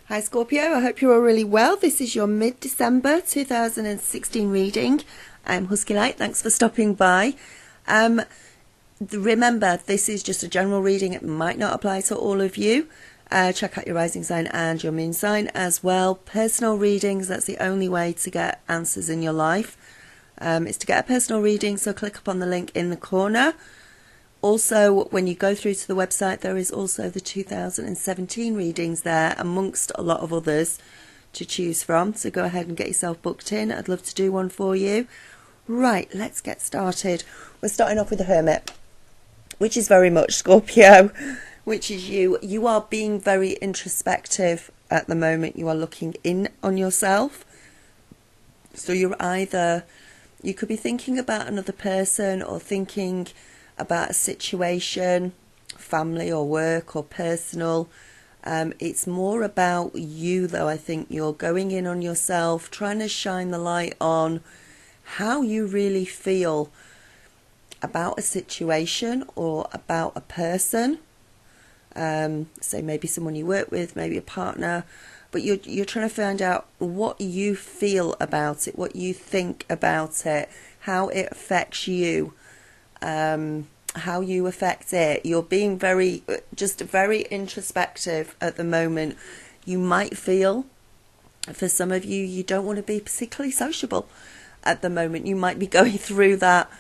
Hi Scorpio, I hope you're all really well. This is your mid-December 2016 reading. I'm Husky Light, thanks for stopping by. Remember, this is just a general reading, it might not apply to all of you. Check out your rising sign and your moon sign as well. Personal readings, that's the only way to get answers in your life. Is to get a personal reading, so click up on the link in the corner. Also, when you go through to the website, there is also the 2017 readings there, amongst a lot of others to choose from. So go ahead and get yourself booked in. I'd love to do one for you. Right, let's get started. We're starting off with the Hermit, which is very much Scorpio, which is you. You are being very introspective at the moment. You are looking in on yourself. So you could be thinking about another person or thinking about a situation, family or work or personal. It's more about you though. I think you're going in on yourself, trying to shine the light on how you really feel about a situation or about a person. Say maybe someone you work with, maybe a partner, but you're trying to find out what you feel about it, what you think about it, how it affects you. How you affect it. You're being very introspective at the moment. You might feel, for some of you, you don't want to be particularly sociable at the moment. You might be going through that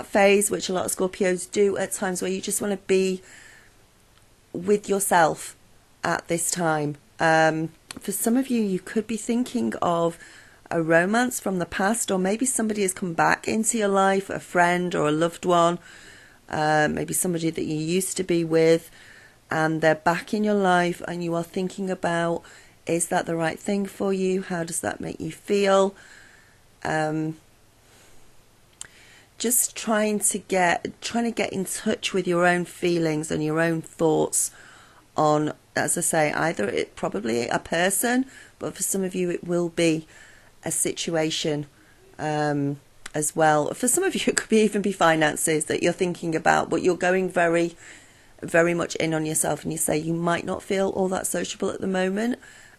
phase, which a lot of Scorpios do at times, where you just want to be with yourself at this time. For some of you, you could be thinking of a romance from the past, or maybe somebody has come back into your life, a friend or a loved one, maybe somebody that you used to be with, and they're back in your life, and you are thinking about, is that the right thing for you? How does that make you feel? Just trying to get in touch with your own feelings and your own thoughts on, as I say, either it probably a person, but for some of you it will be a situation as well. For some of you it could even be finances that you're thinking about, but you're going very, very much in on yourself, and you say you might not feel all that sociable at the moment.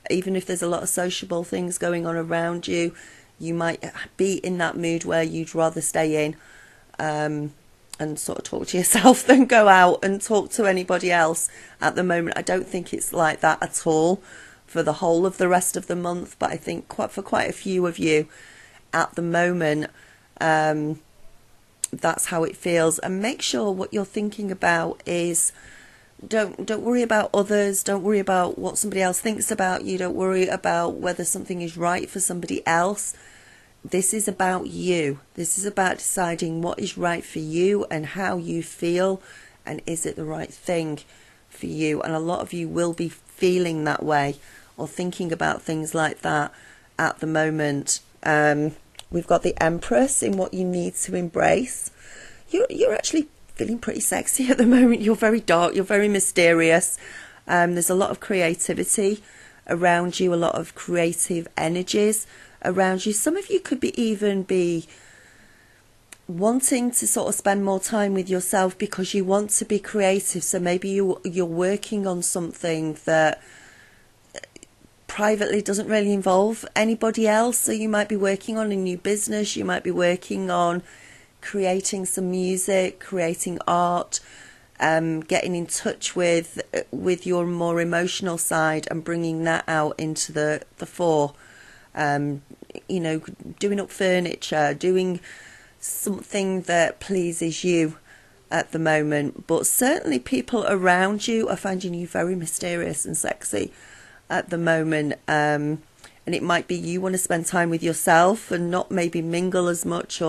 Even if there's a lot of sociable things going on around you, you might be in that mood where you'd rather stay in and sort of talk to yourself than go out and talk to anybody else at the moment. I don't think it's like that at all for the whole of the rest of the month, but I think for quite a few of you at the moment, that's how it feels. And make sure what you're thinking about is, don't worry about others, don't worry about what somebody else thinks about you, don't worry about whether something is right for somebody else. This is about you. This is about deciding what is right for you and how you feel, and is it the right thing for you. And a lot of you will be feeling that way or thinking about things like that at the moment. We've got the Empress in what you need to embrace. You're actually feeling pretty sexy at the moment. You're very dark, you're very mysterious. There's a lot of creativity around you, a lot of creative energies around you. Some of you could even be wanting to sort of spend more time with yourself because you want to be creative. So maybe you're working on something that privately doesn't really involve anybody else. So you might be working on a new business, you might be working on creating some music, creating art, getting in touch with your more emotional side and bringing that out into the fore. Doing up furniture, doing something that pleases you at the moment. But certainly people around you are finding you very mysterious and sexy at the moment. And it might be you want to spend time with yourself and not maybe mingle as much,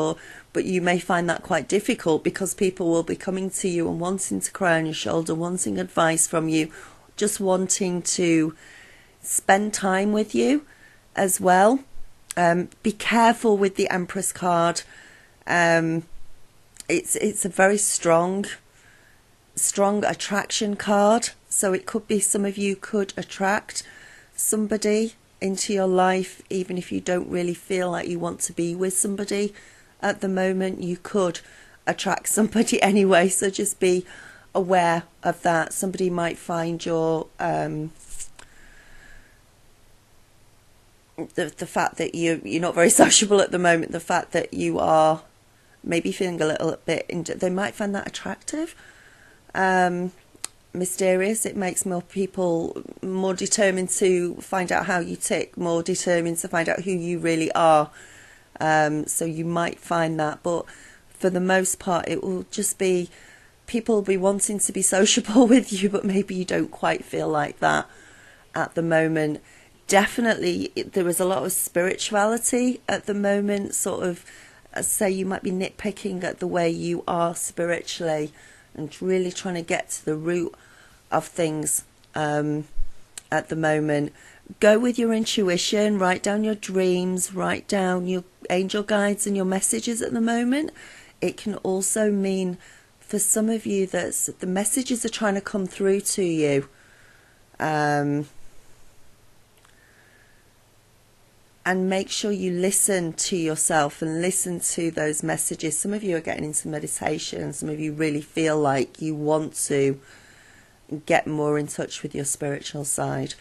but you may find that quite difficult because people will be coming to you and wanting to cry on your shoulder, wanting advice from you, just wanting to spend time with you as well. Be careful with the Empress card. It's a very strong attraction card. So it could be some of you could attract somebody into your life, even if you don't really feel like you want to be with somebody at the moment. You could attract somebody anyway, so just be aware of that. Somebody might find your the fact that you're not very sociable at the moment, the fact that you are maybe feeling a little bit, they might find that attractive, mysterious. It makes more people more determined to find out how you tick, more determined to find out who you really are. So you might find that, but for the most part, it will just be people will be wanting to be sociable with you, but maybe you don't quite feel like that at the moment. Definitely, there is a lot of spirituality at the moment, sort of, say you might be nitpicking at the way you are spiritually and really trying to get to the root of things at the moment. Go with your intuition, write down your dreams, write down your angel guides and your messages at the moment. It can also mean for some of you that the messages are trying to come through to you. And make sure you listen to yourself and listen to those messages. Some of you are getting into meditation. Some of you really feel like you want to get more in touch with your spiritual side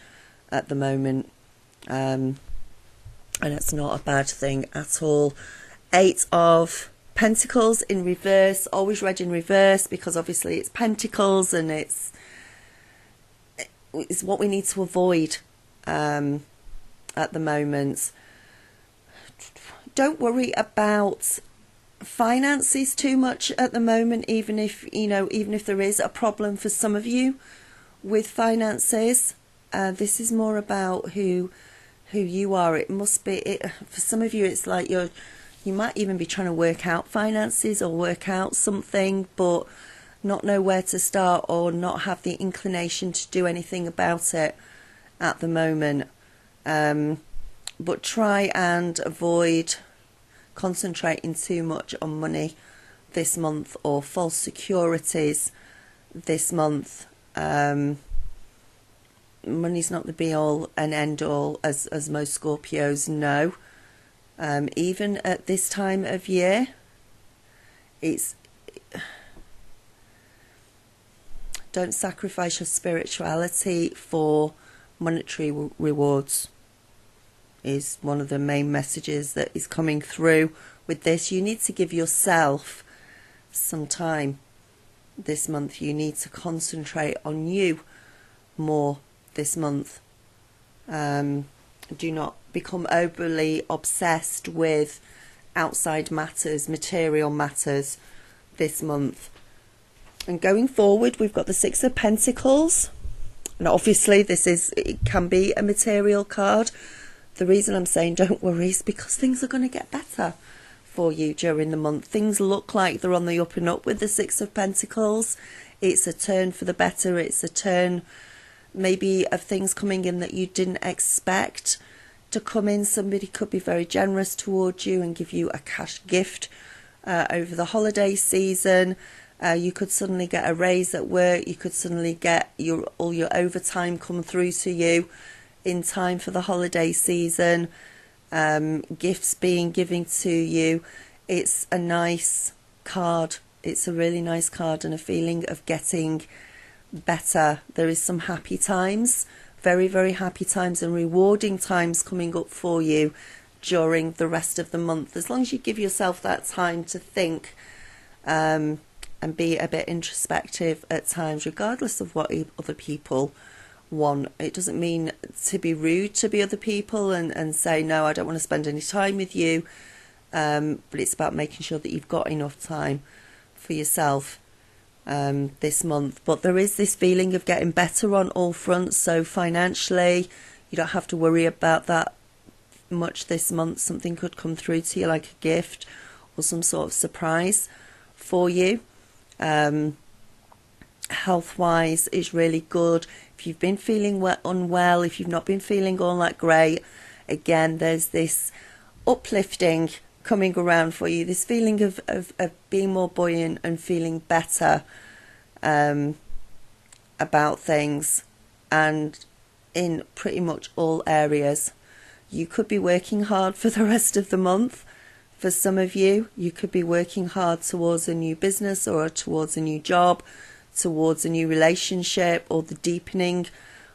at the moment. And it's not a bad thing at all. 8 of Pentacles in reverse. Always read in reverse because obviously it's Pentacles and it's what we need to avoid at the moment. Don't worry about finances too much at the moment, even if there is a problem for some of you with finances. This is more about who you are. It must be for some of you. It's like you might even be trying to work out finances or work out something, but not know where to start or not have the inclination to do anything about it at the moment. But try and avoid concentrating too much on money this month or false securities this month. Money's not the be all and end all, as most Scorpios know. Even at this time of year, don't sacrifice your spirituality for monetary rewards. Is one of the main messages that is coming through with this. You need to give yourself some time this month. You need to concentrate on you more this month. Do not become overly obsessed with outside matters, material matters this month. And going forward, we've got the 6 of Pentacles. And obviously it can be a material card. The reason I'm saying don't worry is because things are going to get better for you during the month. Things look like they're on the up and up with the 6 of Pentacles. It's a turn for the better. It's a turn maybe of things coming in that you didn't expect to come in. Somebody could be very generous towards you and give you a cash gift over the holiday season. You could suddenly get a raise at work. You could suddenly get all your overtime come through to you in time for the holiday season. Gifts being given to you. It's a nice card. It's a really nice card and a feeling of getting better. There is some happy times, very, very happy times and rewarding times coming up for you during the rest of the month. As long as you give yourself that time to think and be a bit introspective at times, regardless of what other people want. It doesn't mean to be rude to the other people and say, no, I don't want to spend any time with you. But it's about making sure that you've got enough time for yourself this month. But there is this feeling of getting better on all fronts. So financially, you don't have to worry about that much this month. Something could come through to you like a gift or some sort of surprise for you. Health-wise is really good. If you've been feeling unwell, if you've not been feeling all that great, again, there's this uplifting coming around for you, this feeling of being more buoyant and feeling better about things, and in pretty much all areas. You could be working hard for the rest of the month. For some of you, you could be working hard towards a new business or towards a new job, towards a new relationship, or the deepening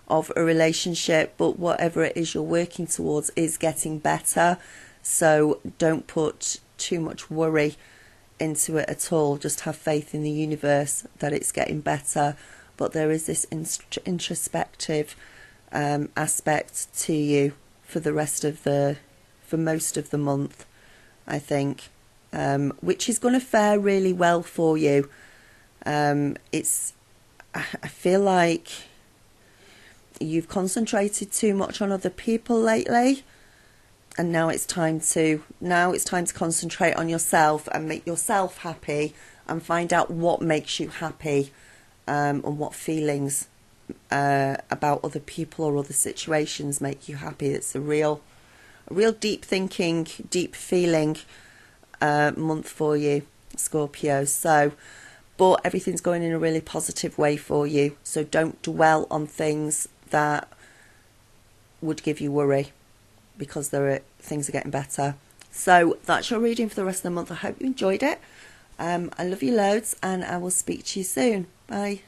of a relationship, but whatever it is you're working towards is getting better. So don't put too much worry into it at all. Just have faith in the universe that it's getting better. But there is this introspective aspect to you for most of the month, I think, which is going to fare really well for you. I feel like you've concentrated too much on other people lately, and now it's time to concentrate on yourself and make yourself happy and find out what makes you happy, and what feelings about other people or other situations make you happy. It's a real deep thinking, deep feeling month for you, Scorpio. So, but everything's going in a really positive way for you. So don't dwell on things that would give you worry, because things are getting better. So that's your reading for the rest of the month. I hope you enjoyed it. I love you loads, and I will speak to you soon. Bye.